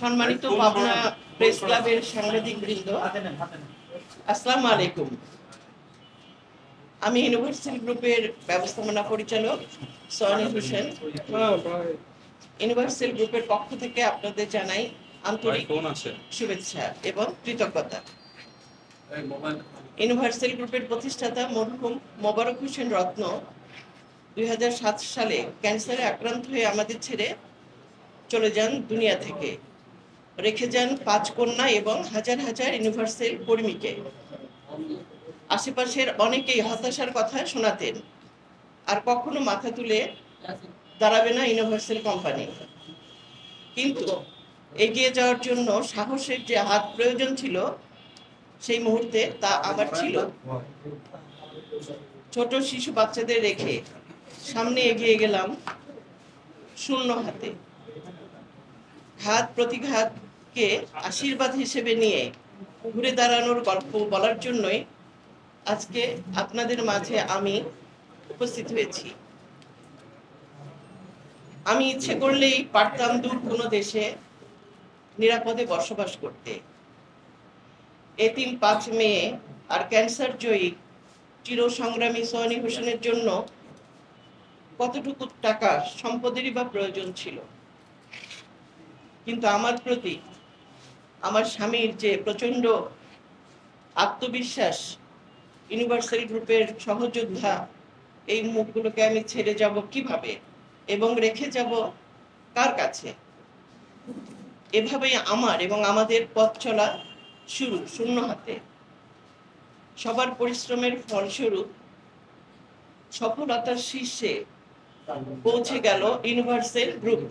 সম্মানিত পাবনা প্রেস ক্লাবের সাংবাদিকবৃন্দ, আসসালামু আলাইকুম। আমি ইউনিভার্সাল গ্রুপের ব্যবস্থাপনা পরিচালক সোহানী হোসেন। ইউনিভার্সাল গ্রুপের পক্ষ থেকে আপনাদের জানাই আন্তরিক শুভেচ্ছা এবং কৃতজ্ঞতা। ইউনিভার্সাল গ্রুপের প্রতিষ্ঠাতা মরহুম মোবারক হোসেন রত্ন 2007 সালে ক্যান্সারে আক্রান্ত হয়ে আমাদের ছেড়ে চলে যান দুনিয়া থেকে, রেখে যান 5 কন্যা এবং হাজার হাজার ইউনিভার্সাল কর্মীকে। আশেপাশের অনেকেই হতাশার কথা শোনাতেন, আর কখনো মাথা তুলে দাঁড়াবে না ইউনিভার্সাল কোম্পানি। কিন্তু এগিয়ে যাওয়ার জন্য সাহসের যে হাত প্রয়োজন ছিল সেই মুহূর্তে তা আবার ছিল। ছোট শিশু বাচ্চাদের রেখে সামনে এগিয়ে গেলাম শূন্য হাতে। ঘাত প্রতিঘাতকে আশীর্বাদ হিসেবে নিয়ে ঘুরে দাঁড়ানোর গল্প বলার জন্যই আজকে আপনাদের মাঝে আমি উপস্থিত হয়েছি। আমি ইচ্ছে করলেই পারতাম দূর কোনো দেশে নিরাপদে বসবাস করতে। এতিম 5 মেয়ে আর ক্যান্সার জয়ী চির সংগ্রামী সোহানী হোসেনের জন্য কতটুকু টাকা সম্পদেরই বা প্রয়োজন ছিল। কিন্তু আমার প্রতি আমার স্বামীর যে প্রচন্ড আত্মবিশ্বাস, ইউনিভার্সাল গ্রুপের সহযোদ্ধা, এই মুখগুলোকে আমি ছেড়ে যাব কিভাবে এবং রেখে যাব কার কাছে? এভাবেই আমার এবং আমাদের পথ চলা শুরু শূন্য হাতে। সবার পরিশ্রমের ফলস্বরূপ সফলতার শীর্ষে পৌঁছে গেল ইউনিভার্সাল গ্রুপ।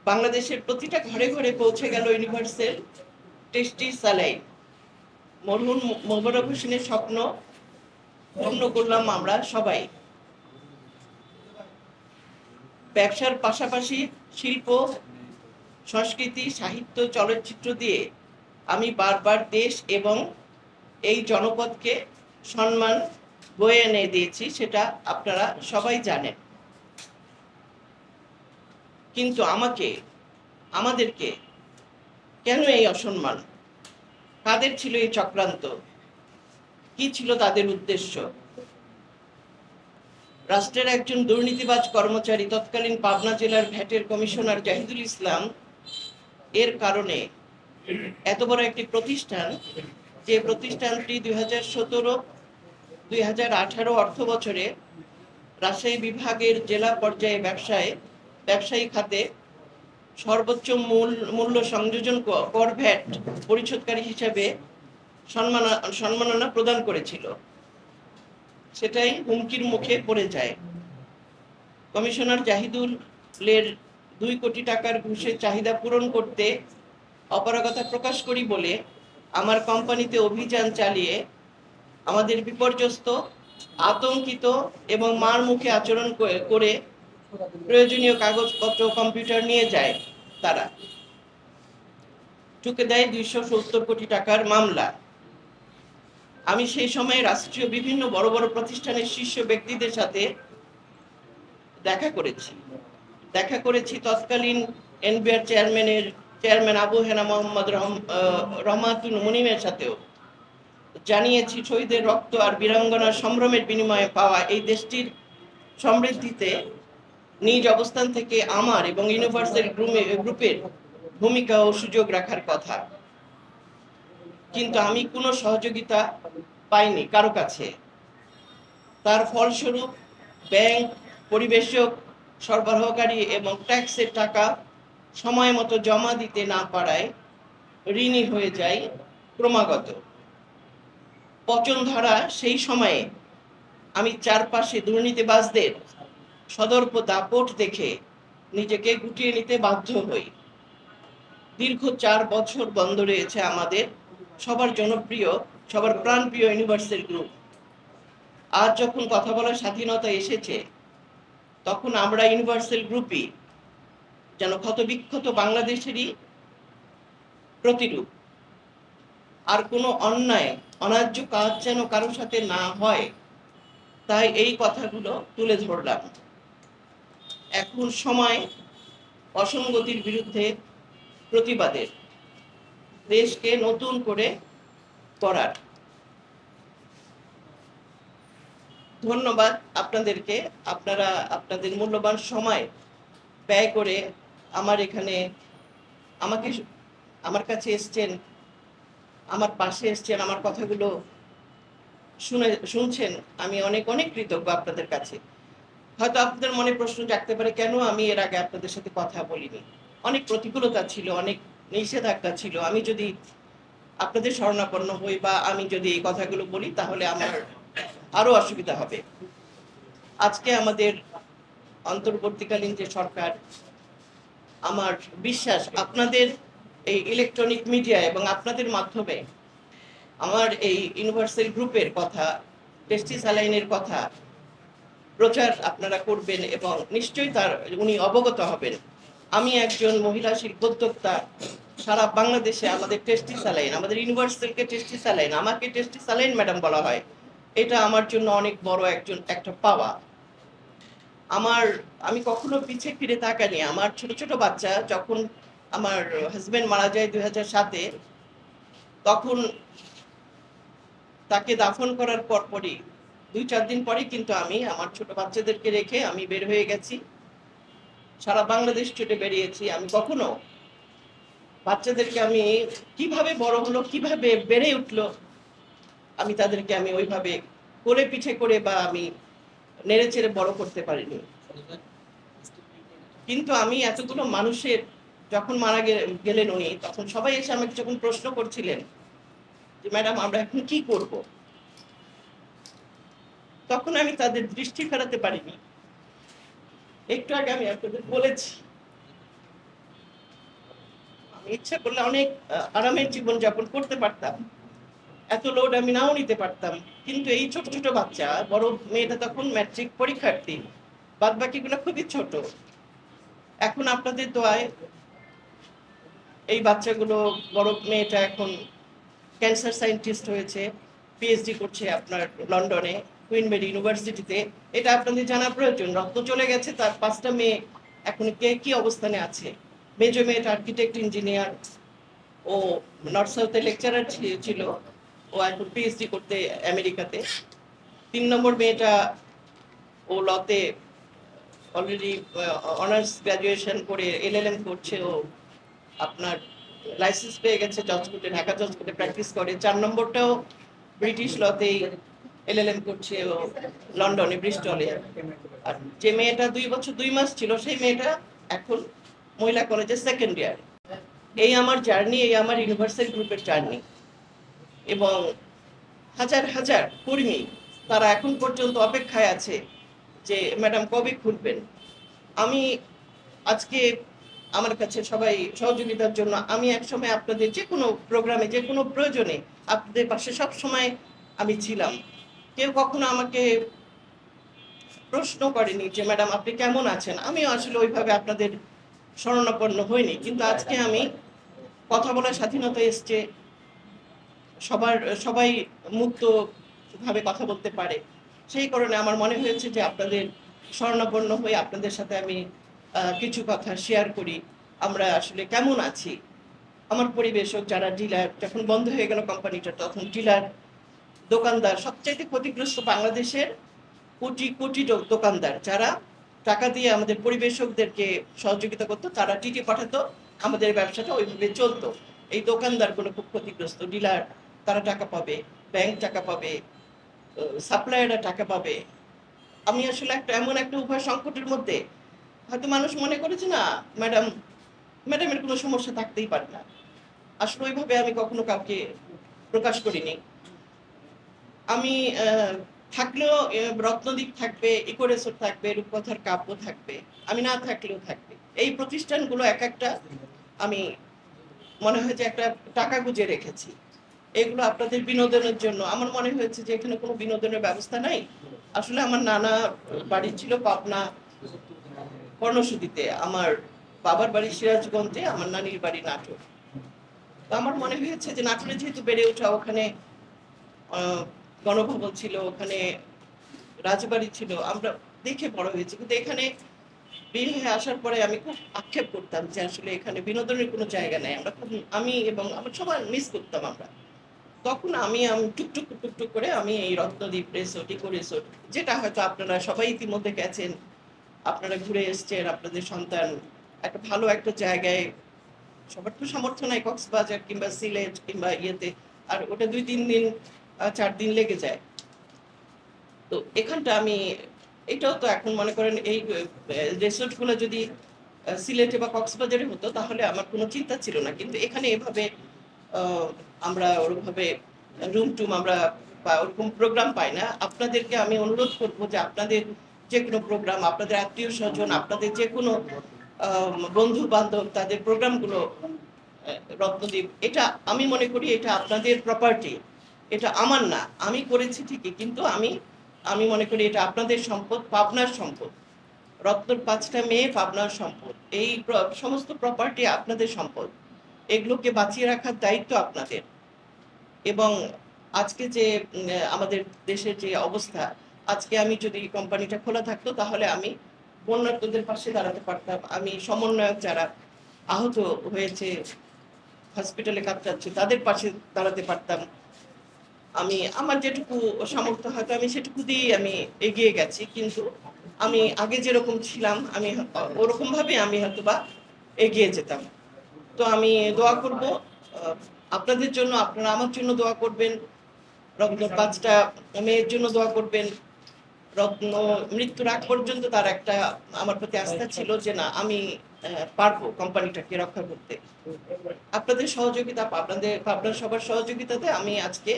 বাংলাদেশের প্রতিটা ঘরে ঘরে পৌঁছে গেল ইউনিভার্সাল টেস্টি স্যালাইন। মরহুম মোবারক হোসেনের স্বপ্ন পূর্ণ করলাম আমরা সবাই। ব্যবসার পাশাপাশি শিল্প, সংস্কৃতি, সাহিত্য, চলচ্চিত্র দিয়ে আমি বারবার দেশ এবং এই জনপদকে সম্মান বয়ে এনে দিয়েছি, সেটা আপনারা সবাই জানেন। কিন্তু আমাদেরকে কেন এই অসম্মান? কাদের ছিল এই চক্রান্ত? কি ছিল তাদের উদ্দেশ্য? রাষ্ট্রের একজন দুর্নীতিবাজ কর্মচারী, তৎকালীন পাবনা জেলার ভ্যাটের কমিশনার জাহিদুল ইসলাম এর কারণে এত বড় একটি প্রতিষ্ঠান, যে প্রতিষ্ঠানটি 2017-2018 অর্থ বছরে রাজশাহী বিভাগের জেলা পর্যায়ে ব্যবসায়ী খাতে সর্বোচ্চ মূল্য সংযোজন কর ভ্যাট পরিশোধকারী হিসেবে সম্মাননা প্রদান করেছিল, সেটাই হুমকির মুখে পড়ে যায়। কমিশনার জাহিদুলের 2 কোটি টাকার ঘুষের চাহিদা পূরণ করতে অপারগতা প্রকাশ করি বলে আমার কোম্পানিতে অভিযান চালিয়ে আমাদের বিপর্যস্ত, আতঙ্কিত এবং মার মুখে আচরণ করে প্রয়োজনীয় কাগজপত্র, কম্পিউটার নিয়ে যায়। তারা ঠুকে দেয় 270 কোটি টাকার মামলা। আমি সেই সময় রাষ্ট্রীয় বিভিন্ন বড় বড় প্রতিষ্ঠানের শীর্ষ ব্যক্তিদের সাথে দেখা করেছি তৎকালীন এনবিআর চেয়ারম্যান আবু হেনা মোহাম্মদ রহমাতুল মুনিমের সাথেও। জানিয়েছি শহীদের রক্ত আর বীরাঙ্গনার সম্ভ্রমের বিনিময়ে পাওয়া এই দেশটির সমৃদ্ধিতে নিজ অবস্থান থেকে আমার এবং ইউনিভার্সাল গ্রুপের ভূমিকা ও সুযোগ রাখার কথা। কিন্তু আমি কোনো সহযোগিতা পাইনি কারো কাছে। তার ফলস্বরূপ ব্যাংক, পরিবেশক, সরবরাহকারী এবং ট্যাক্সের টাকা সময় মতো জমা দিতে না পারায় ঋণী হয়ে যায় ক্রমাগত। পচনধারা সেই সময়ে আমি চারপাশে দুর্নীতিবাজদের সদর্প দাপট দেখে নিজেকে গুটিয়ে নিতে বাধ্য হই। দীর্ঘ 4 বছর বন্ধ রয়েছে আমাদের সবার জনপ্রিয়, সবার প্রাণপ্রিয় ইউনিভার্সাল গ্রুপ। আজ যখন কথা বলার স্বাধীনতা এসেছে, তখন আমরা ইউনিভার্সাল গ্রুপই যেন ক্ষতবিক্ষত বাংলাদেশেরই প্রতিরূপ। আর কোনো অন্যায়, অন্যায্য কাজ যেন কারোর সাথে না হয়, তাই এই কথাগুলো তুলে ধরলাম। এখন সময় অসঙ্গতির বিরুদ্ধে প্রতিবাদের, দেশকে নতুন করে গড়ার। ধন্যবাদ আপনাদেরকে, আপনারা আপনাদের মূল্যবান সময় ব্যয় করে আমার এখানে আমার কাছে এসছেন, আমার পাশে এসছেন, আমার কথাগুলো শুনছেন। আমি অনেক অনেক কৃতজ্ঞ আপনাদের কাছে। হয়তো আপনাদের মনে প্রশ্ন জাগতে পারে, কেন আমি এর আগে আপনাদের সাথে কথা বলিনি। অনেক প্রতিকূলতা ছিল, অনেক নিষেধাজ্ঞা ছিল। আমি যদি আপনাদের শরণাপন্ন হই বা আমি যদি এই কথাগুলো বলি, তাহলে আমার আরো অসুবিধা হবে। আজকে আমাদের অন্তর্বর্তীকালীন যে সরকার, আমার বিশ্বাস আপনাদের এই ইলেকট্রনিক মিডিয়া এবং আপনাদের মাধ্যমে আমার এই ইউনিভার্সাল গ্রুপের কথা, টেস্টি স্যালাইনের কথা প্রচার আপনারা করবেন এবং নিশ্চয়ই উনি অবগত হবেন। আমি একজন মহিলা শিল্পোদ্যোক্তা, সারা বাংলাদেশে আমাদের টেস্টি স্যালাইন, আমাদের ইউনিভার্সালকে টেস্টি স্যালাইন, আমাকে টেস্টি স্যালাইন ম্যাডাম বলা হয়। এটা আমার জন্য অনেক বড় একটা পাওয়া। আমি কখনো পিছিয়ে ফিরে তাকাইনি। আমার ছোট ছোট বাচ্চা, যখন আমার হাজবেন্ড মারা যায় 2007-এ, তখন তাকে দাফন করার পরপরই 2-4 দিন পরে কিন্তু আমি আমার ছোট বাচ্চাদেরকে রেখে আমি বের হয়ে গেছি, সারা বাংলাদেশ ছুটে বেরিয়েছি। আমি কখনো বাচ্চাদেরকে আমি কিভাবে বড় হলো, কিভাবে বেড়ে উঠলো, আমি তাদেরকে ওইভাবে কোলে পিঠে করে বা আমি নেড়ে চেড়ে বড় করতে পারিনি। কিন্তু আমি এতগুলো মানুষের, যখন মারা গেলেন উনি, তখন সবাই এসে আমাকে যখন প্রশ্ন করছিলেন যে ম্যাডাম আমরা এখন কি করব, তখন আমি তাদের দৃষ্টি ফেরাতে পারিনি। একটু আগে আমি আপনাদের বলেছি, আমি ইচ্ছা করলে অনেক আরামের জীবন যাপন করতে পারতাম, এত লোড আমি নাও নিতে পারতাম। কিন্তু এই ছোট ছোট বাচ্চা, বড় মেয়েটা তখন ম্যাট্রিক পরীক্ষার্থী, বাদ বাকিগুলো খুবই ছোট। এখন আপনাদের দোয়ায় এই বাচ্চাগুলো, বড় মেয়েটা এখন ক্যান্সার সায়েন্টিস্ট হয়েছে, পিএইচডি করছে আপনার লন্ডনে, কুইন মেরি ইউনিভার্সিটিতে। এটা আপনাদের জানা প্রয়োজন। রক্ত চলে গেছে, তার 5টা মেয়ে এখন কে কি অবস্থানে আছে। মেজো মেয়েটা আর্কিটেক্ট ইঞ্জিনিয়ার, ও নর্থ সাউথে লেকচারার ছিল, ও এখন পিএইচডি করতে আমেরিকাতে। 3 নম্বর মেয়েটা, ও লতে অলরেডি অনার্স গ্রাজুয়েশন করে এলএলএম করছে, ও আপনার লাইসেন্স পেয়ে গেছে জজ কোর্টে, ঢাকা জজ কোর্টে প্র্যাকটিস করে। 4 নম্বরটাও ব্রিটিশ লতেই এলএলএম করছে, ও লন্ডনে ব্রিস্টলে। আর যে মেয়েটা 2 বছর 2 মাস ছিল, সেই মেয়েটা এখন মহিলা কলেজে সেকেন্ড ইয়ার। এই আমার জার্নি, এই আমার ইউনিভার্সাল গ্রুপের জার্নি। এবং হাজার হাজার কর্মী, তারা এখন পর্যন্ত অপেক্ষায় আছে যে ম্যাডাম কবে খুলবেন। আমি আজকে আমার কাছে সবাই সহযোগিতার জন্য, আমি একসময় আপনাদের যে কোনো প্রোগ্রামে, যে কোনো প্রয়োজনে আপনাদের পাশে সব সময় আমি ছিলাম। কেউ কখনো আমাকে প্রশ্ন করেনি যে ম্যাডাম আপনি কেমন আছেন। আমিও আসলে ওইভাবে আপনাদের শরণাপন্ন হইনি। কিন্তু আজকে আমি কথা বলার স্বাধীনতা এসছে, সবাই মুক্তভাবে কথা বলতে পারে। সেই কারণে আমার মনে হয়েছে যে আপনাদের শরণাপন্ন হয়ে আপনাদের সাথে আমি কিছু কথা শেয়ার করি। আমরা আসলে কেমন আছি। আমার পরিবেশক যারা ডিলার, যখন বন্ধ হয়ে গেল কোম্পানিটা, তখন ডিলার, দোকানদার, সবচাইতে ক্ষতিগ্রস্ত বাংলাদেশের কোটি কোটি দোকানদার, যারা টাকা দিয়ে আমাদের পরিবেশকদেরকে সহযোগিতা করতো, তারা টিটি পাঠাতো, আমাদের ব্যবসাটা ওইভাবে চলতো। এই দোকানদারগুলো খুব ক্ষতিগ্রস্ত। ডিলার তারা টাকা পাবে, ব্যাংক টাকা পাবে, সাপ্লায়াররা টাকা পাবে। আমি আসলে এমন একটা উভয় সংকটের মধ্যে, হয়তো মানুষ মনে করেছে না ম্যাডামের কোনো সমস্যা থাকতেই পারে না। আসলে ওইভাবে আমি কখনো কাউকে প্রকাশ করিনি। আমি থাকলেও রত্নদ্বীপ থাকবে, ইকোরেসর থাকবে, রূপকথার কাব্য থাকবে, আমি না থাকলেও থাকবে। এই প্রতিষ্ঠানগুলো এক একটা আমি মনে হয় যে একটা টাকা গুঁজে রেখেছি। এগুলো আপনাদের বিনোদনের জন্য। আমার মনে হয়েছে যে এখানে কোনো বিনোদনের ব্যবস্থা নাই। আসলে আমার নানা বাড়ি ছিল পাবনা কর্ণসূচিতে, আমার বাবার বাড়ি সিরাজগঞ্জে, আমার নানির বাড়ি নাটোর। তো আমার মনে হয়েছে যে নাটোরে যেহেতু বেড়ে ওঠা, ওখানে গণভবন ছিল, ওখানে রাজবাড়ি ছিল, আমরা দেখে বড় হয়েছি। কিন্তু এখানে বের হয়ে আসার পরে আমি খুব আক্ষেপ করতাম যে আসলে এখানে বিনোদনের কোনো জায়গা নেই। আমি এবং আমার সবাই মিস করতাম আমরা। তখন আমি টুকটুক টুকটুক করে আমি এই রত্নদ্বীপ রিসোর্ট, ইকো রিসোর্ট, যেটা হয়তো আপনারা সবাই ইতিমধ্যে গেছেন, আপনারা ঘুরে এসছেন, আপনাদের সন্তান একটা ভালো একটা জায়গায়, সবার তো সামর্থ্য নাই কক্সবাজার কিংবা সিলেট কিংবা ইয়েতে, আর ওটা ২-৩ দিন ৪ দিন লেগে যায়। তো এখানটা আমি এটাও তো এখন মনে করেন এই রিসোর্ট গুলো যদি সিলেটে বা কক্সবাজারে হতো তাহলে আমার কোনো চিন্তা ছিল না, কিন্তু এখানে এভাবে আহ, আমরা ওরকমভাবে রুম টুম আমরা বা ওরকম প্রোগ্রাম পাই না। আপনাদেরকে আমি অনুরোধ করবো যে আপনাদের যে কোনো প্রোগ্রাম, আপনাদের আত্মীয় স্বজন, আপনাদের যে কোনো বন্ধু বান্ধব, তাদের প্রোগ্রামগুলো রত্নদ্বীপ, এটা আমি মনে করি এটা আপনাদের প্রপার্টি, এটা আমার না। আমি করেছি ঠিকই, কিন্তু আমি আমি মনে করি এটা আপনাদের সম্পদ, পাবনার সম্পদ। রত্নর ৫টা মেয়ে পাবনার সম্পদ। এই সমস্ত প্রপার্টি আপনাদের সম্পদ, এগুলোকে বাঁচিয়ে রাখার দায়িত্ব আপনাদের। এবং আজকে যে আমাদের দেশের যে অবস্থা, আজকে আমি যদি কোম্পানিটা খোলা থাকতো তাহলে আমি বন্যার্তদের পাশে দাঁড়াতে পারতাম, আমি সমন্বয়ক যারা আহত হয়েছে হসপিটালে কাটাচ্ছে তাদের পাশে দাঁড়াতে পারতাম। আমি আমার যেটুকু সামর্থ্য হয়তো আমি সেটুকু দিয়ে আমি এগিয়ে গেছি, কিন্তু আমি আগে যেরকম ছিলাম আমি ওরকম ভাবে আমি হয়তো বা এগিয়ে যেতাম। তো আমি দোয়া করব আপনাদের জন্য, আপনারা আমার জন্য দোয়া করবেন, রত্ন ৫টা মেয়ের জন্য দোয়া করবেন। রত্ন মৃত্যুর আগ পর্যন্ত তার একটা আমার প্রতি আস্থা ছিল যে না আমি পারবো কোম্পানিটাকে রক্ষা করতে। আপনাদের সহযোগিতা, আপনার সবার সহযোগিতাতে আমি আজকে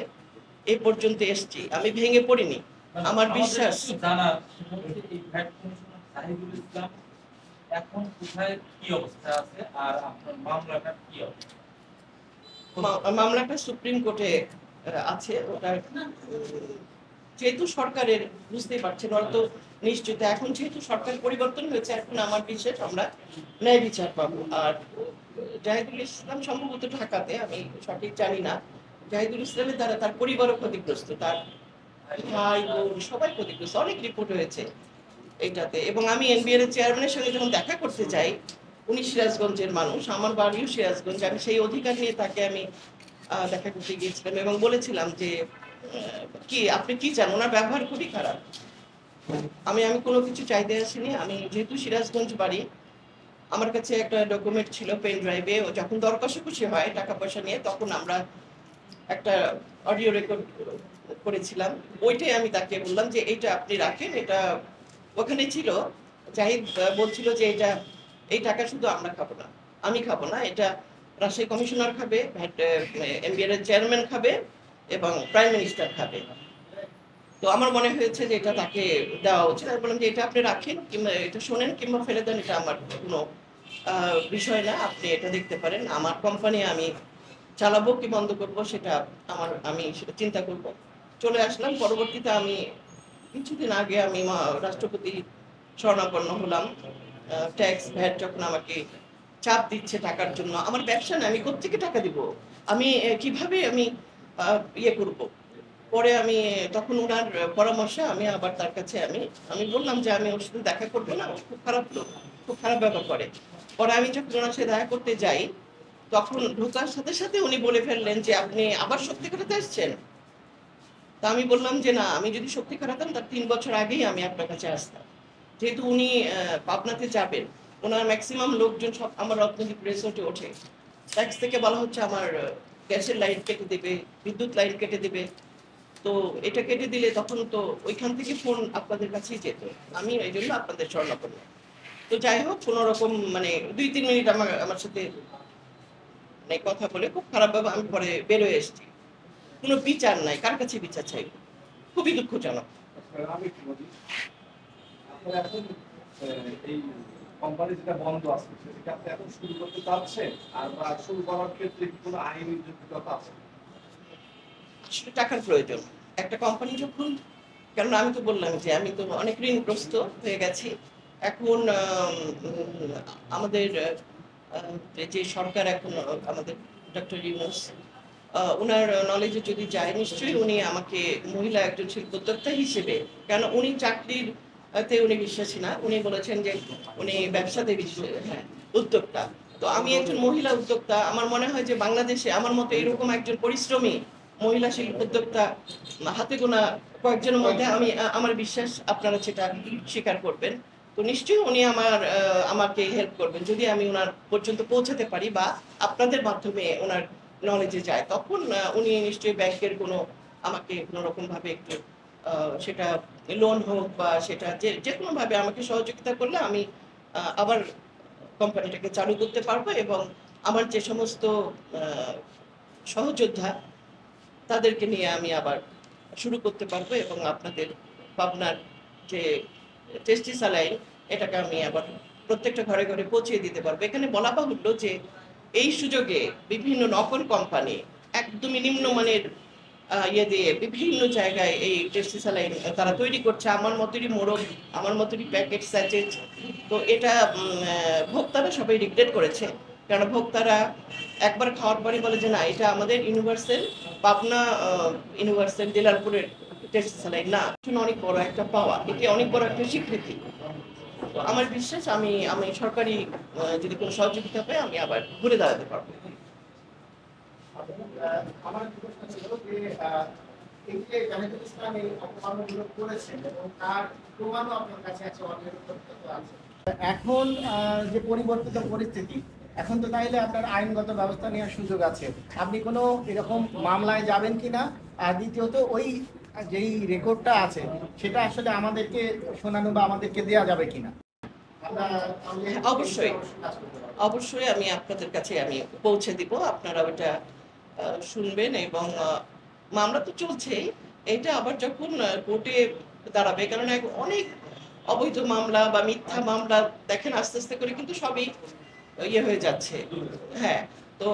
এই পর্যন্ত এসেছি, আমি ভেঙে পড়িনি। আমার বিশ্বাস এখন কোথায় কি অবস্থা আছে আর আপনার মামলাটা কি অবস্থা? মামলাটা সুপ্রিম কোর্টে আছে। ওটা যেহেতু সরকারের, বুঝতেই পারছেন হয়তো নিশ্চিত, এখন যেহেতু সরকার পরিবর্তন হয়েছে এখন আমার বিশ্বাস আমরা ন্যায় বিচার পাবো। আর জাহিদুল ইসলাম সম্ভবত ঢাকাতে, আমি সঠিক জানি না। জাহিদুল ইসলামের দ্বারা তার পরিবারও ক্ষতিগ্রস্ত, তার ভাই বোন সবাই ক্ষতিগ্রস্ত, অনেক রিপোর্ট হয়েছে এইটাতে। এবং আমি এনবিআর এর চেয়ারম্যানের সঙ্গে যখন দেখা করতে যাই, উনি সিরাজগঞ্জের মানুষ, আমার বাড়িও সিরাজগঞ্জ, আমি সেই অধিকার নিয়ে তাকে আমি দেখা করতে গিয়েছিলাম এবং বলেছিলাম যে কি আপনি কি চান, ওনার ব্যবহার খুবই খারাপ। আমি কোনো কিছু চাইতে আসিনি। আমি যেহেতু সিরাজগঞ্জ বাড়ি, আমার কাছে একটা ডকুমেন্ট ছিল পেন ড্রাইভে, ও যখন দর কষাকষি হয় টাকা পয়সা নিয়ে তখন আমরা একটা অডিও রেকর্ড করেছিলাম, ওইটাই আমি তাকে বললাম যে এইটা আপনি রাখেন, এটা ওখানে ছিল। জাহিদ বলছিল যে এই টাকা শুধু আমরা খাবো না, আমি খাবো না, এটা রাজশাহী কমিশনার খাবে, এনবিআর এর চেয়ারম্যান খাবে এবং প্রাইম মিনিস্টার খাবে। তো আমার মনে হয়েছে যে এটা তাকে দেওয়া উচিত। আমি বললাম যে এটা আপনি রাখেন কিংবা এটা শোনেন কিংবা ফেলে দেন, এটা আমার কোনো বিষয় না, আপনি এটা দেখতে পারেন। আমার কোম্পানি আমি চালাবো কি বন্ধ করব সেটা আমি সেটা চিন্তা করব। চলে আসলাম। পরবর্তীতে আমি কিছুদিন আগে আমি রাষ্ট্রপতি শরণাপন্ন হলাম। ট্যাক্স ভ্যাট যখন আমাকে চাপ দিচ্ছে টাকার জন্য, আমার ব্যবসা না, আমি কোত্থেকে টাকা দিব, আমি কিভাবে আমি ইয়ে করব। পরে আমি তখন ওনার পরামর্শে আমি আবার তার কাছে আমি আমি বললাম যে আমি ওর সাথে দেখা করবো না, ও খুব খারাপ লোক, খুব খারাপ ব্যবহার করে। পরে আমি যখন ওনার সাথে দেখা করতে যাই তখন ঢোকার সাথে সাথে উনি বলে ফেললেন যে আপনি আবার সত্যি কথাতে এসছেন। তা আমি বললাম যে না, আমি যদি সত্যি খারাতাম তার ৩ বছর আগেই আমি আপনার কাছে আসতাম। যেহেতু উনি পাবনাতে যাবেন, ওনার ম্যাক্সিমাম লোকজন সব আমার রত্নদ্বীপ রিসোর্টে ওঠে। ট্যাক্স থেকে বলা হচ্ছে আমার গ্যাসের লাইন কেটে দেবে, বিদ্যুৎ লাইন কেটে দেবে। তো এটা কেটে দিলে তখন তো ওইখান থেকে ফোন আপনাদের কাছেই যেত, আমি এই জন্য আপনাদের শরণাপন্ন। তো যাই হোক, কোনো রকম মানে ২-৩ মিনিট আমার সাথে মানে কথা বলে খুব খারাপভাবে আমি পরে বেরোয় এসেছি। কোনো বিচার নাই, কার কাছে বিচার চাইব, খুবই দুঃখজনক। আমি কি বলি, আপনারা এখন এই কোম্পানি যেটা বন্ধ আছে সেটা আপনি এখন শুরু করতে চাচ্ছেন, আর বা শুরু করার ক্ষেত্রে কি কোনো আইনি জটিলতা আছে? আসলে টাকার প্রয়োজন একটা কোম্পানি যখন, কারণ আমি তো বললাম যে আমি তো অনেক ঋণগ্রস্ত হয়ে গেছি। এখন আমাদের যে সরকার এখন আমাদের ডক্টর ইউনূস, ওনার নলেজে যদি যায় নিশ্চয়ই উনি আমাকে মহিলা একজন শিল্পোদ্যোক্তা হিসেবে, কেন উনি চাকরির তে উনি বিশ্বাসী না। উনি বলেছেন যে উনি ব্যবসাতে হ্যাঁ, উদ্যোক্তা। তো আমি একজন মহিলা উদ্যোক্তা। আমার মনে হয় যে বাংলাদেশে আমার মতো এরকম একজন পরিশ্রমী মহিলা শিল্প উদ্যোক্তা হাতে গোনা কয়েকজনের মধ্যে আমি আমার বিশ্বাস আপনারা সেটা স্বীকার করবেন। তো নিশ্চয়ই উনি আমাকে হেল্প করবেন যদি আমি ওনার পর্যন্ত পৌঁছাতে পারি বা আপনাদের মাধ্যমে ওনার নলেজে যায়, তখন উনি নিশ্চয়ই ব্যাংকের আমাকে কোনো রকম ভাবে একটু সেটা লোন হোক বা সেটা যে কোনো ভাবে আমাকে সহযোগিতা করলে আমি আবার কোম্পানিটাকে চালু করতে পারবো এবং আমার যে সমস্ত সহযোদ্ধা তাদেরকে নিয়ে আমি আবার শুরু করতে পারবো এবং আপনাদের পাবনার যে টেস্টি স্যালাইন এটাকে আমি আবার প্রত্যেকটা ঘরে ঘরে পৌঁছে দিতে পারবো। এখানে বলা বাহুল্য যে এই সুযোগে বিভিন্ন নকল কোম্পানি একদমই নিম্নমানের ইয়ে দিয়ে বিভিন্ন জায়গায় এই টেস্টি স্যালাইন তারা তৈরি করছে, আমার মতোরই মোড়ক, আমার মতোরই প্যাকেট স্যাচেজ। তো এটা ভোক্তারা সবাই রিগ্রেট করেছে, কারণ ভোক্তারা একবার খাওয়ার পরে বলে যে না, এটা আমাদের ইউনিভার্সাল পাবনা ইউনিভার্সাল জেলালপুরের টেস্টি স্যালাইন না। অনেক বড় একটা পাওয়া, এটি অনেক বড় একটা স্বীকৃতি। তো আমার বিশ্বাস আমি আমি সরকারি যদি কোনো সহযোগিতা পাই আমি আবার ঘুরে দাঁড়াতে পারবো। আমার প্রশ্ন ছিল যে এই যে জাহিদুল ইসলাম এই অপকর্মগুলো করেছেন এবং তার প্রমাণও আপনার কাছে আছে, অনেক তথ্য আছে। এখন যে পরিবর্তিত পরিস্থিতি, এখন তো তাইলে আপনার আইনগত ব্যবস্থা নেওয়ার সুযোগ আছে। আপনি কোনো এরকম মামলায় যাবেন কিনা? আর দ্বিতীয়ত ওই যেই রেকর্ডটা আছে সেটা আসলে আমাদেরকে শোনানো বা আমাদেরকে দেওয়া যাবে কিনা? অবশ্যই অবশ্যই আমি আপনাদের কাছে আমি পৌঁছে দিব, আপনারা ওটা শুনবেন এবং মামলা তো চলছেই, এটা আবার যখন কোর্টে দাঁড়াবে, কারণ অনেক অবৈধ মামলা বা মিথ্যা মামলা দেখেন আস্তে আস্তে করে কিন্তু সবই ইয়ে হয়ে যাচ্ছে। হ্যাঁ, তো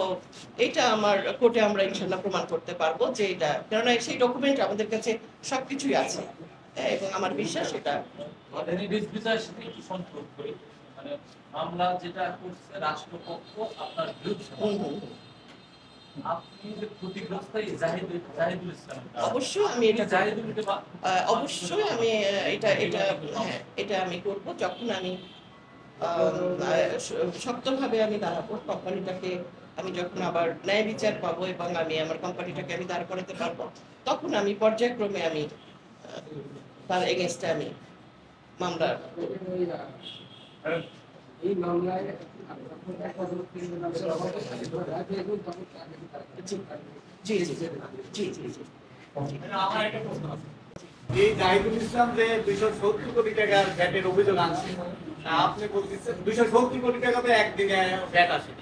এইটা আমার কোর্টে আমরা ইনশাল্লাহ প্রমাণ করতে পারবো যে এটা, কেননা সেই ডকুমেন্ট আমাদের কাছে সবকিছুই আছে। হ্যাঁ, এবং আমার বিশ্বাস এটা মানে মামলা যেটা করছে রাষ্ট্রপক্ষ আপনার বিরুদ্ধে, আপনি যে ক্ষতিগ্রস্ত জাহিদুল ইসলাম, অবশ্যই আমি এটা অবশ্যই আমি এটা আমি করব যখন আমি শক্তভাবে আমি দাঁড়াবো কোম্পানিটাকে, আমি যখন আবার ন্যায় বিচার পাবো এবং আমি আমার কোম্পানিটাকে আমি দাঁড় করাতে পারবো, তখন আমি পর্যায়ক্রমে আমি তার এগেইনস্টে আমি মামলা এই মামলায় জি জি জি জি জি। আমার একটা প্রশ্ন আছে। এই জাহিদুল ইসলাম যে 270 কোটি টাকার ভ্যাটের অভিযোগ আনছে, আপনি বলতেছেন 270 কোটি টাকা তো একদিনে ভ্যাট আসে।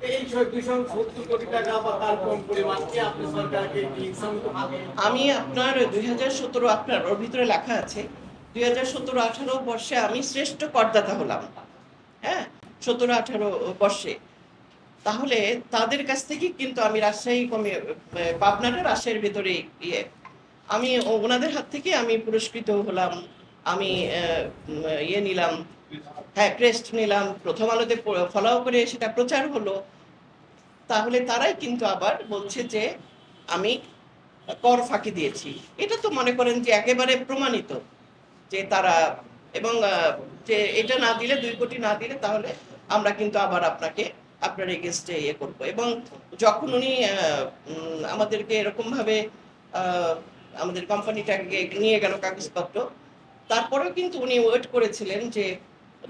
এই 270 কোটি টাকা বা তার কম পরিমাণ কি আপনি সরকারকে ইনসামত ভাবে? আমি আপনার 2017 আপনার ওর ভিতরে লেখা আছে 2017-18 বর্ষে আমি শ্রেষ্ঠ করদাতা হলাম। হ্যাঁ, 17-18 বর্ষে। তাহলে তাদের কাছ থেকে কিন্তু আমি রাজশাহী পাবনাটা রাজশাহীর ভিতরে আমি ওনাদের হাত থেকে আমি পুরস্কৃত হলাম। আমি ইয়ে নিলাম, হ্যাঁ ক্রেস্ট নিলাম, প্রথম আলোতে ফলাও করে সেটা প্রচার হলো। তাহলে তারাই কিন্তু আবার বলছে যে আমি কর ফাঁকি দিয়েছি। এটা তো মনে করেন যে একেবারে প্রমাণিত যে তারা, এবং যে এটা না দিলে 2 কোটি না দিলে তাহলে আমরা কিন্তু আবার আপনার এগেইনস্টে ইয়ে করবো। এবং যখন উনি আমাদেরকে এরকম ভাবে আমাদের কোম্পানিটাকে নিয়ে গেল কাগজপত্র, তারপরেও কিন্তু উনি ওয়েট করেছিলেন যে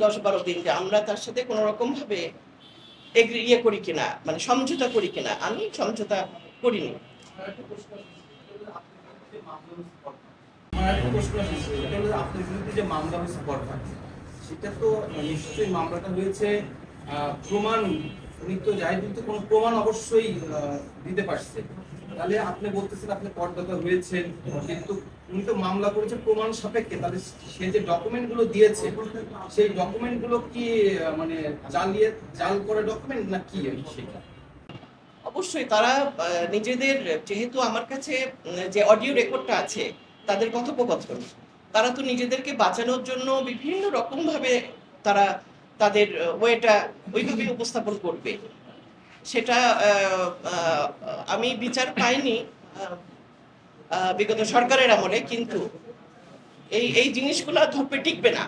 10-12 দিন যে আমরা তার সাথে কোনো রকম ভাবে ইয়ে করি কিনা, মানে সমঝোতা করি কিনা। আমি সমঝোতা করিনি। আপনার বিরুদ্ধে যে মামলা হয়েছে বরখাস্ত, সেটা তো নিশ্চয়ই মামলাটা হয়েছে প্রমাণ, উনি তো জাহিদুল তো কোনো প্রমাণ অবশ্যই দিতে পারছে। তাহলে আপনি বলতেছেন আপনি করদাতা হয়েছেন, কিন্তু উনি তো মামলা করেছেন প্রমাণ সাপেক্ষে। তাহলে সে যে ডকুমেন্টগুলো দিয়েছে সেই ডকুমেন্টগুলো কি মানে জাল করা ডকুমেন্ট না কি সেটা? অবশ্যই তারা নিজেদের, যেহেতু আমার কাছে যে অডিও রেকর্ডটা আছে তাদের কথোপকথন, তারা তো নিজেদেরকে বাঁচানোর জন্য বিভিন্ন রকম ভাবে তারা তাদের ওয়েটা ওইভাবে উপস্থাপন করবে। সেটা আমি বিচার পাইনি বিগত সরকারের আমলে, কিন্তু এই এই জিনিসগুলো ধূপে টিকবে না।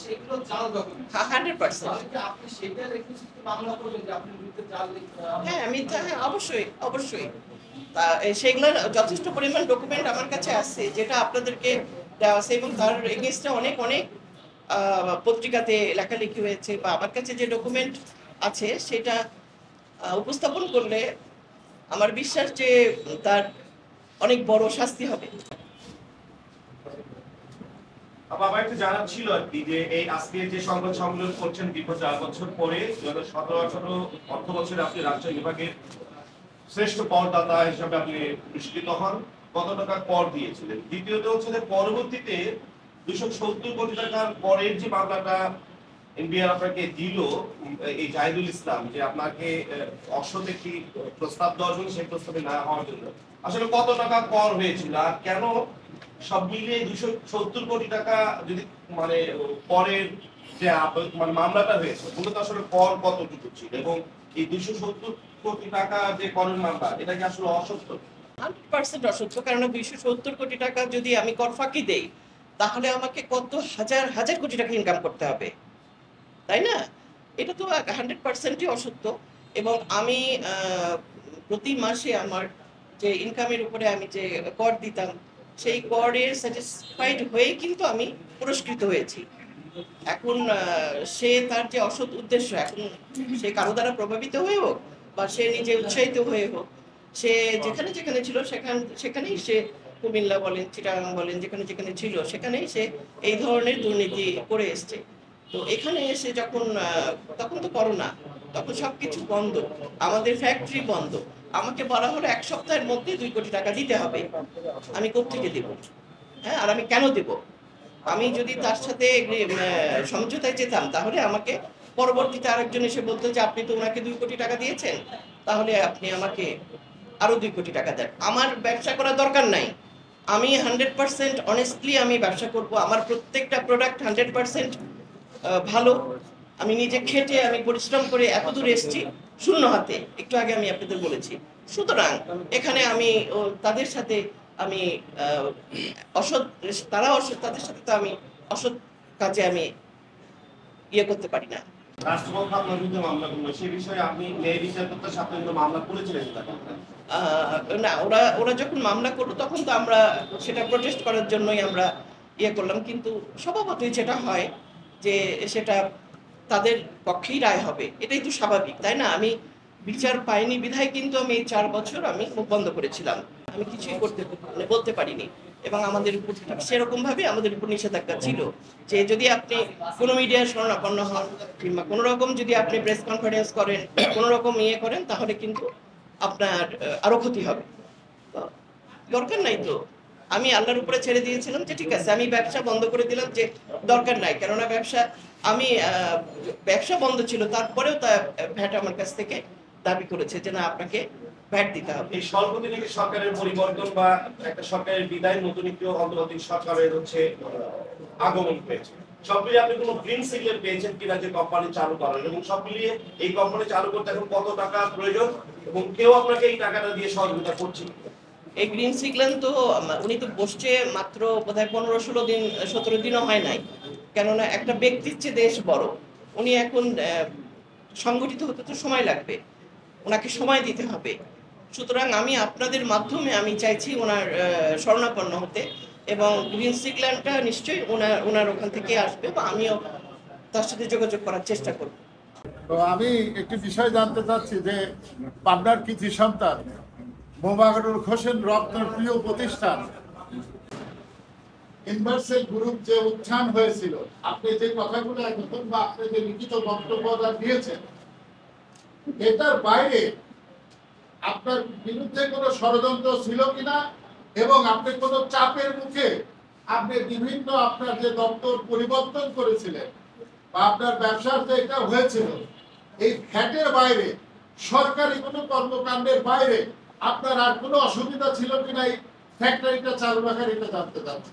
সেগুলো জাল ডকুমেন্ট 100%। আপনি সেটা রেখে মামলা করবেন যে আপনি বিরুদ্ধে জাল হ্যাঁ হ্যাঁ অবশ্যই অবশ্যই। তা সেগুলোর যথেষ্ট পরিমাণ ডকুমেন্ট আমার কাছে আছে যেটা আপনাদেরকে দেওয়া আছে, এবং তার এগেইনস্টে অনেক অনেক পত্রিকাতে লেখালেখি হয়েছে, বা আমার কাছে যে ডকুমেন্ট আছে সেটা উপস্থাপন করলে আমার বিশ্বাস যে তার অনেক বড় শাস্তি হবে। আমার একটু জানার ছিল আর কি যে এই আজকে যে সংবাদ সম্মেলন করছেন দীর্ঘ 4 বছর পরে 2017-18 অর্থ বছরে আপনি রাজশাহী বিভাগের শ্রেষ্ঠ করদাতা হিসাবে আপনি পুরস্কৃত হন, কত টাকা কর দিয়েছিলেন? দ্বিতীয়ত হচ্ছে যে পরবর্তীতে 270 কোটি টাকার করের যে মামলাটা এনবিআর আপনাকে দিল এই জাহিদুল ইসলাম, যে আপনাকে অসৎ একটি প্রস্তাব দেওয়ার জন্য সেই প্রস্তাবে না হওয়ার জন্য, আসলে কত টাকা কর হয়েছিল আর কেন সব মিলিয়ে 270 কোটি টাকা যদি মানে করের যে মানে মামলাটা হয়েছে মূলত আসলে কর কতটুকু ছিল, এবং এই 270 কোটি টাকা যে করের মামলা এটা কি আসলে অসত্য? 100% অসত্য, কারণ 270 কোটি টাকা যদি আমি কর ফাঁকি দেই তাহলে আমাকে কত হাজার হাজার কোটি টাকা ইনকাম করতে হবে, তাই না? এটা তো 100%ই অসত্য। এবং আমি প্রতি মাসে আমার যে ইনকামের উপরে আমি যে কর দিতাম সেই করের স্যাটিসফাইড হয়েই কিন্তু আমি পুরস্কৃত হয়েছি। এখন সে তার যে অসৎ উদ্দেশ্য, এখন সে কারো দ্বারা প্রভাবিত হয়ে হোক বা সে নিজে উৎসাহিত হয়ে হোক, সে যেখানে যেখানে ছিল সেখানেই সে, কুমিল্লা বলেন চিটাগাং বলেন যেখানে যেখানে ছিল সেখানেই সে এই ধরনের দুর্নীতি করে এসছে। তো এখানে এসে যখন তখন তো করোনা, তখন সবকিছু বন্ধ, আমাদের ফ্যাক্টরি বন্ধ, আমাকে বলা হলো 1 সপ্তাহের মধ্যে 2 কোটি টাকা দিতে হবে। আমি কোত্থেকে দেব? হ্যাঁ, আর আমি কেন দেব? আমি যদি তার সাথে সমঝোতায় যেতাম তাহলে আমাকে পরবর্তীতে আরেকজন এসে বলতো যে আপনি তো ওনাকে 2 কোটি টাকা দিয়েছেন, তাহলে আপনি আমাকে আরো 2 কোটি টাকা দেন। আমার ব্যবসা করার দরকার নাই, আমি 100% অনেস্টলি আমি ব্যবসা করব। আমার প্রত্যেকটা প্রোডাক্ট 100% ভালো। আমি নিজে খেটে আমি পরিশ্রম করে এত দূর এসেছি শূন্য হাতে, একটু আগে আমি আপনাদের বলেছি। সুতরাং এখানে আমি তাদের সাথে আমি অসৎ, তারা অসৎ, তাদের সাথে তো আমি অসৎ কাজে আমি ইয়ে করতে পারি না। রাষ্ট্রপক্ষ আপনার বিরুদ্ধে মামলা করলো, সেই বিষয়ে আপনি ন্যায় বিচারকর্তার সাথে মামলা করেছিলেন? না, ওরা যখন মামলা করলো তখন তো আমরা সেটা প্রোটেস্ট করার জন্যই আমরা ইয়ে করলাম, কিন্তু স্বভাবতই যেটা হয় যে সেটা তাদের পক্ষেই রায় হবে, এটাই তো স্বাভাবিক, তাই না? আমি বিচার পাইনি বিধায় কিন্তু আমি এই 4 বছর আমি মুখ বন্ধ করেছিলাম, আমি কিছুই বলতে পারিনি। এবং আমাদের উপর সেরকম ভাবে আমাদের উপর নিষেধাজ্ঞা ছিল যে যদি আপনি কোনো মিডিয়ার শরণাপন্ন হন কিংবা কোনো রকম যদি আপনি প্রেস কনফারেন্স করেন, কোনো রকম ইয়ে করেন, তাহলে কিন্তু আপনার আরো ক্ষতি হবে। দরকার নাই তো, আমি আল্লাহর উপরে ছেড়ে দিয়েছিলাম যে ঠিক আছে আমি ব্যবসা বন্ধ করে দিলাম, যে দরকার নাই, কেননা ব্যবসা বন্ধ ছিল, তারপরেও তা ভ্যাট আমার কাছ থেকে দাবি করেছে যে না আপনাকে ভ্যাট দিতে হবে। এই স্বল্পদিনে সরকারের পরিবর্তন বা একটা সরকারের বিদায়, নতুন একটি অন্তর্বর্তী সরকারের হচ্ছে আগমন হয়েছে, সব মিলিয়ে আপনি কোনো গ্রিন সিগন্যাল পেয়েছেন কিনা যে কোম্পানি চালু করার, এবং সব মিলিয়ে এই কোম্পানি চালু করতে এখন কত টাকা প্রয়োজন এবং কেউ আপনাকে এই টাকাটা দিয়ে সহযোগিতা করছে? এই গ্রিন সিগন্যাল তো উনি তো বসছে মাত্র বোধহয় 15-16 দিন, 17 দিনও হয় নাই, কেননা একটা ব্যক্তির চেয়ে দেশ বড়, উনি এখন সংগঠিত হতে তো সময় লাগবে, ওনাকে সময় দিতে হবে। সুতরাং আমি আপনাদের মাধ্যমে আমি চাইছি ওনার শরণাপন্ন হতে, এবং গ্রিন সিগন্যালটা নিশ্চয়ই ওনার ওখান থেকে আসবে, বা আমিও তার সাথে যোগাযোগ করার চেষ্টা করব। তো আমি একটি বিষয় জানতে চাচ্ছি যে পাবনার কৃতি সন্তান মোবারকুল হোসেন রত্নের প্রিয় প্রতিষ্ঠান ইউনিভার্সাল গ্রুপ যে উত্থান হয়েছিল, আপনি যে কথাগুলো এখন বা আপনি যে লিখিত বক্তব্যটা দিয়েছেন, এটার বাইরে আপনার বিরুদ্ধে কোনো ষড়যন্ত্র ছিল কিনা, এবং আপনি কোনো চাপের মুখে আপনি বিভিন্ন আপনার যে দপ্তর পরিবর্তন করেছিলেন বা আপনার ব্যবসার যে এটা হয়েছিল, এই ফ্যাটের বাইরে সরকারি কোনো কর্মকাণ্ডের বাইরে আপনার আর কোনো অসুবিধা ছিল কিনা এই ফ্যাক্টরিটা চালু রাখার, এটা জানতে চাচ্ছি।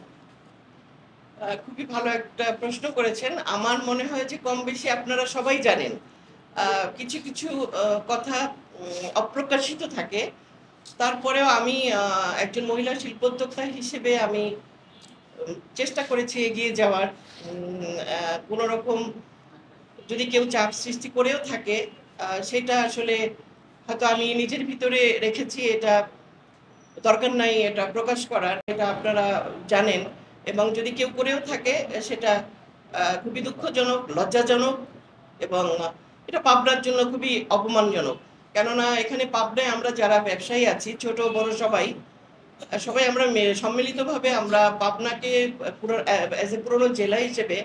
খুবই ভালো একটা প্রশ্ন করেছেন। আমার মনে হয় যে কম বেশি আপনারা সবাই জানেন, কিছু কিছু কথা অপ্রকাশিত থাকে, তারপরেও আমি একজন মহিলা শিল্পোদ্যোক্তা হিসেবে আমি চেষ্টা করেছি এগিয়ে যাওয়ার। কোনো রকম যদি কেউ চাপ সৃষ্টি করেও থাকে সেটা আসলে হয়তো আমি নিজের ভিতরে রেখেছি, এটা দরকার নাই এটা প্রকাশ করার, এটা আপনারা জানেন। এবং যদি কেউ করেও থাকে সেটা খুবই দুঃখজনক, লজ্জাজনক, এবং এটা পাবনার জন্য খুবই অপমানজনক। কেননা এখানে পাবনায় আমরা যারা ব্যবসায়ী আছি, ছোট বড় সবাই আমরা সম্মিলিতভাবে আমরা পাবনাকে অ্যাজ এ পুরনো জেলা হিসেবে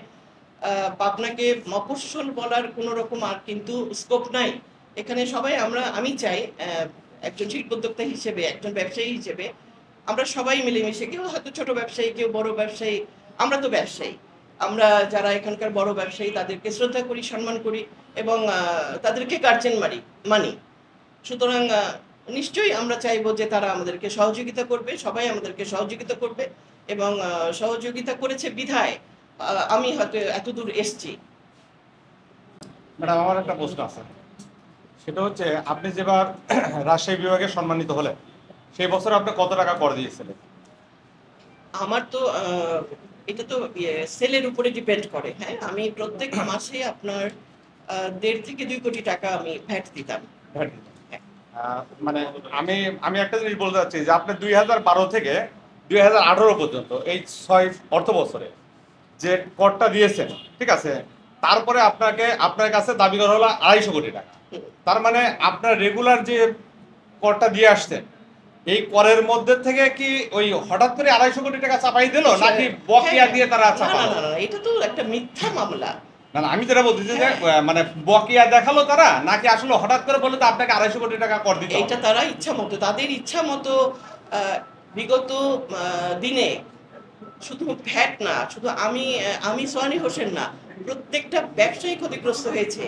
পাবনাকে মফস্বল বলার কোনো রকম আর কিন্তু স্কোপ নাই এখানে। সবাই আমি চাই একজন শিল্পোদ্যোক্তা হিসেবে, একজন ব্যবসায়ী হিসেবে আমরা সবাই মিলেমিশে, কেউ হয়তো ছোট ব্যবসায়ী, কেউ বড় ব্যবসায়ী, আমরা তো ব্যবসায়ী, আমরা যারা এখানকার বড় ব্যবসায়ী তাদেরকে শ্রদ্ধা করি, সম্মান করি এবং তাদেরকে গার্জেন মানি। সুতরাং নিশ্চয়ই আমরা চাইবো যে তারা আমাদেরকে সহযোগিতা করবে, সবাই আমাদেরকে সহযোগিতা করবে, এবং সহযোগিতা করেছে বিধায় আমি হয়তো এতদূর এসছি। ম্যাডাম, আমার একটা প্রশ্ন আছে, সেটা হচ্ছে আপনি যেবার রাজশাহী বিভাগে সম্মানিত হলেন সেই বছর আপনি কত টাকা কর দিয়েছিলেন? আমার তো এটা তো সেলের উপরে ডিপেন্ড করে। হ্যাঁ, আমি প্রত্যেক মাসে আপনার 1.5 থেকে 2 কোটি টাকা আমি ভ্যাট দিতাম। মানে আমি একটা জিনিস বলতে চাচ্ছি যে আপনি 2012 থেকে 2018 পর্যন্ত এই 6 অর্থ বছরে যে করটা দিয়েছেন, ঠিক আছে, তারপরে আপনার কাছে দাবি করা হলো 250 কোটি টাকা। তার মানে আপনার রেগুলার যে করটা দিয়ে আসছেন এই করের মধ্যে থেকে কি ওই হঠাৎ করে 250 কোটি টাকা চাপাই দিল, নাকি বকেয়া দিয়ে তারা চাপালো? না, এটা তো একটা মিথ্যা মামলা। না, আমি যেটা বলতেছি যে মানে বকেয়া দেখালো তারা, নাকি আসলে হঠাৎ করে বলে তো আপনাকে 250 কোটি টাকা কর দিতে হবে? এটা তারা ইচ্ছা মতো, তাদের ইচ্ছা মতো বিগত দিনে শুধু ভ্যাট না, শুধু আমি সোহানী হোসেন না, প্রত্যেকটা ব্যবসায়ী ক্ষতিগ্রস্ত হয়েছে।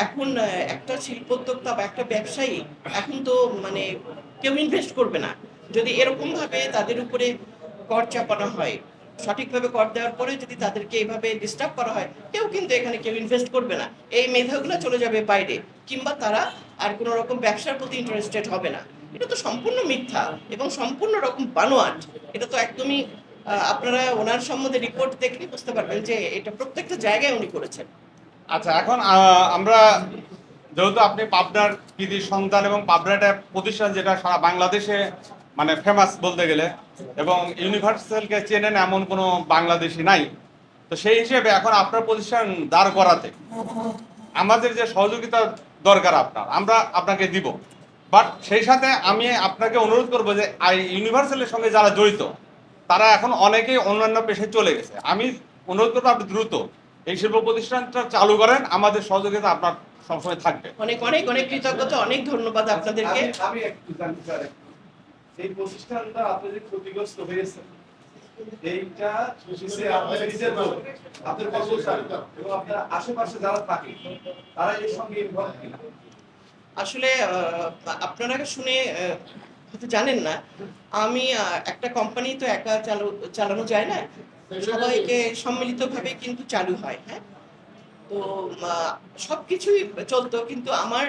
এখন একটা শিল্পোদ্যোক্তা বা একটা ব্যবসায়ী এখন তো মানে কেউ ইনভেস্ট করবে না যদি এরকম ভাবে তাদের উপরে কর চাপানো হয়। সঠিকভাবে কর দেওয়ার পরে যদি তাদেরকে এইভাবে ডিস্টার্ব করা হয়, কেউ ইনভেস্ট করবে না। এই মেধাগুলো চলে যাবে বাইরে, কিংবা তারা আর কোনো রকম ব্যবসার প্রতি ইন্টারেস্টেড হবে না। এটা তো সম্পূর্ণ মিথ্যা এবং সম্পূর্ণ রকম বানোয়াট। এটা তো একদমই আপনারা ওনার সম্বন্ধে রিপোর্ট দেখলে বুঝতে পারবেন যে এটা প্রত্যেকটা জায়গায় উনি করেছেন। আচ্ছা, এখন আমরা যেহেতু আপনি পাবনার কৃতি সন্তান এবং পাবনার একটা প্রতিষ্ঠান যেটা সারা বাংলাদেশে মানে ফেমাস বলতে গেলে, এবং ইউনিভার্সালকে চেনেন এমন কোনো বাংলাদেশি নাই, তো সেই হিসেবে এখন আপনার প্রতিষ্ঠান দাঁড় করাতে আমাদের যে সহযোগিতা দরকার আমরা আপনাকে দিব। বাট সেই সাথে আমি আপনাকে অনুরোধ করবো যে ইউনিভার্সালের সঙ্গে যারা জড়িত তারা এখন অনেকেই অন্যান্য পেশায় চলে গেছে। আমি অনুরোধ করবো আপনি দ্রুত এই শিল্প প্রতিষ্ঠানটা চালু করেন, আমাদের সহযোগিতা আপনার সবসময় থাকবে। অনেক অনেক অনেক কৃতজ্ঞতা, অনেক ধন্যবাদ আপনাদেরকে। আমি একটু জানতে চাই, এই প্রতিষ্ঠানটা আপনি যে ক্ষতিগ্রস্ত হয়েছে এইটা আপনার নিজের লোক, আপনার কর্মচারী এবং আপনার আশেপাশে যারা থাকে তারা এর সঙ্গে ইনভলভ কিনা? আসলে আপনারা শুনে হয়তো জানেন না, আমি একটা কোম্পানি তো একা চালানো যায় না, সবাইকে সম্মিলিতভাবে কিন্তু চালু হয়। হ্যাঁ, তো সবকিছুই চলতো, কিন্তু আমার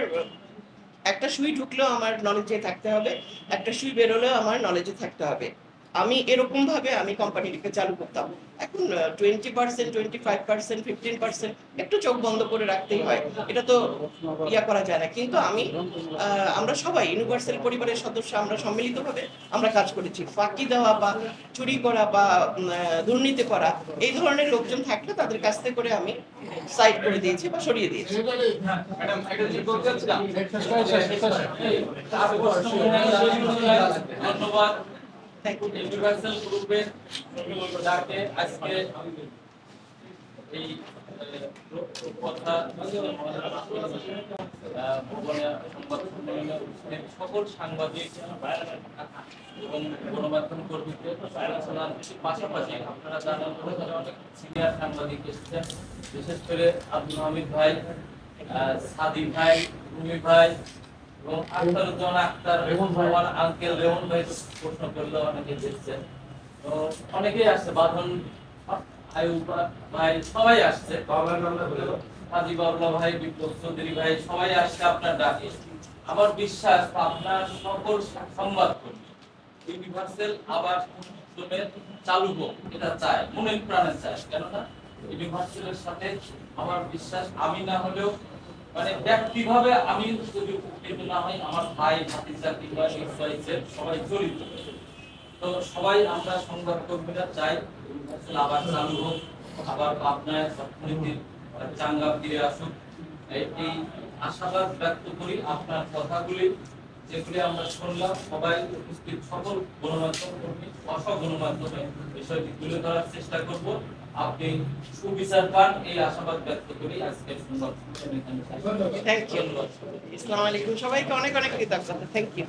একটা সুই ঢুকলেও আমার নলেজে থাকতে হবে, একটা সুই বেরোলেও আমার নলেজে থাকতে হবে। আমি এরকম ভাবে আমি কোম্পানিটাকে চালু করতাম। এখন 20%, 25%, 15% একটু চোখ বন্ধ করে রাখতেই হয়, এটা তো করা যায় না। কিন্তু আমরা সবাই ইউনিভার্সাল পরিবারের সদস্য, আমরা সম্মিলিতভাবে আমরা কাজ করেছি। ফাঁকি দেওয়া বা চুরি করা বা দুর্নীতি করা এই ধরনের লোকজন থাকলে তাদের কাছ থেকে করে আমি সাইড করে দিয়েছি বা সরিয়ে দিয়েছি। ধন্যবাদ ইউনিভার্সাল গ্রুপের যাকে আজকে এই কথা সকল সাংবাদিক এবং গণমাধ্যম কর্মীদের পাশাপাশি আপনারা জানেন অনেক সিনিয়র সাংবাদিক এসেছেন, বিশেষ করে আব্দুল হামিদ ভাই, সাদি ভাই, রুমি ভাই এবং আখতারুজ্জামান আক্তার, আমার আঙ্কেল রেমন ভাই প্রশ্ন করলো, অনেকে এসেছেন, তো অনেকেই আসছে, বাঁধন আয়ুব ভাই, সবাই আসছে, হাজি বাবলা ভাই, বিপ্লব চৌধুরী ভাই, সবাই আসছে আপনার ডাকে। আমার বিশ্বাস আপনার সকল সংবাদকর্মী ইউনিভার্সাল আবার চালু হোক এটা চায়, মনের প্রাণে চায়। কেননা ইউনিভার্সালের সাথে আমার বিশ্বাস আমি না হলেও মানে ব্যক্তিভাবে আমি যদি উপকৃত না হই, আমার ভাই ভাতিজা কিংবা সবাই জড়িত। তো সবাই আমরা সংবাদকর্মীরা চাই ইউনিভার্সাল আবার চালু হোক, আবার পাবনায় অর্থনীতির চাঙ্গা ফিরে আসুক। এই আশাবাদ ব্যক্ত করি। আপনার কথাগুলি যেগুলি আমরা শুনলাম, সবাই উপস্থিত সকল গণমাধ্যম কর্মী, গণমাধ্যমে বিষয়টি তুলে ধরার চেষ্টা করব। আপনি সুবিচার পান এই আশাবাদ ব্যক্ত করি আজকের সংবাদ থ্যাংক ইউ। আসসালামু আলাইকুম, সবাইকে অনেক অনেক কৃতজ্ঞতা। Thank you.